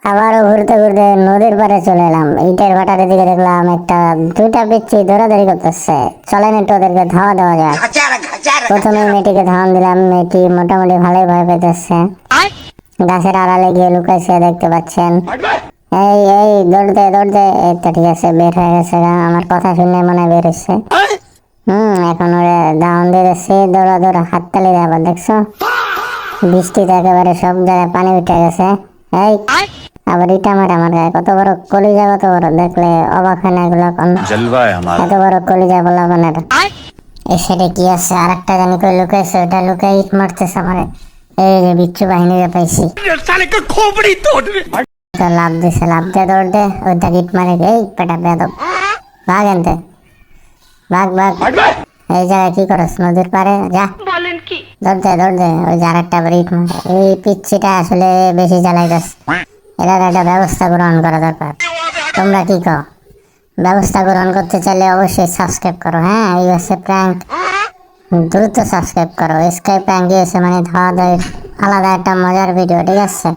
আবারও ঘুরতে ঘুরতে নদীর পাড়ে চলে এলাম। ইটের ভাটার দিকে দেখলাম দুইটা পিচ্ছি দৌড়াদৌড়ি করতেছে। চলেন একটু ওদেরকে ধাওয়া দেওয়া যাক। প্রথমে মেয়েটিকে ধাওয়ান দিলাম, মেয়েটি মোটামুটি ভালোই ভয় পেতেছে। গাছের আড়ালে গিয়ে লুকাইছে, দেখতে পাচ্ছেন। এই এই দৌড়তে দৌড়তে, এই তো ঠিক আছে, বের হয়ে গেছে। আমার কথা শুনে মনে বের হচ্ছে। এখন ওরে ধাওয়ান দিয়ে দিচ্ছি, দৌড়া দৌড়া হাততালি দেয় আবার, দেখছো? বৃষ্টিতে একেবারে সব জায়গায় পানি উঠে গেছে। এই আবার ইটা মারে আমার গায়ে, কত বড় কলিজা, কত বড়, দেখলে অবাক হয় না এগুলো? এত বড় কলিজা বলা মানে এই সেটা কি আছে? আর একটা জানি কই লুকাইছে, ওটা লুকাই ইট মারতেছে আমারে। এই যে বিচ্ছু বাহিনীকে পাইছি, তো লাভ দিছে, লাভ দিয়ে দৌড় দে, ওইটা ইট মারে। এই পেটা বেদব, ভাগ এনতে, ভাগ ভাগ। এই জায়গায় কি করস? নদীর পারে যা, দৌড় দে দৌড় দে। ওই যে আরেকটা আবার ইট মারে। এই পিচ্ছিটা আসলে বেশি জ্বালাইতেছে, এটার একটা ব্যবস্থা গ্রহণ করা দরকার। তোমরা কি কও? ব্যবস্থা গ্রহণ করতে চাইলে অবশ্যই সাবস্ক্রাইব করো। হ্যাঁ, এই হচ্ছে প্র্যাঙ্ক, দ্রুত সাবস্ক্রাইব করো। স্কাই প্র্যাঙ্ক এসে মানে ধাওয়া দেয়, আলাদা একটা মজার ভিডিও, ঠিক আছে?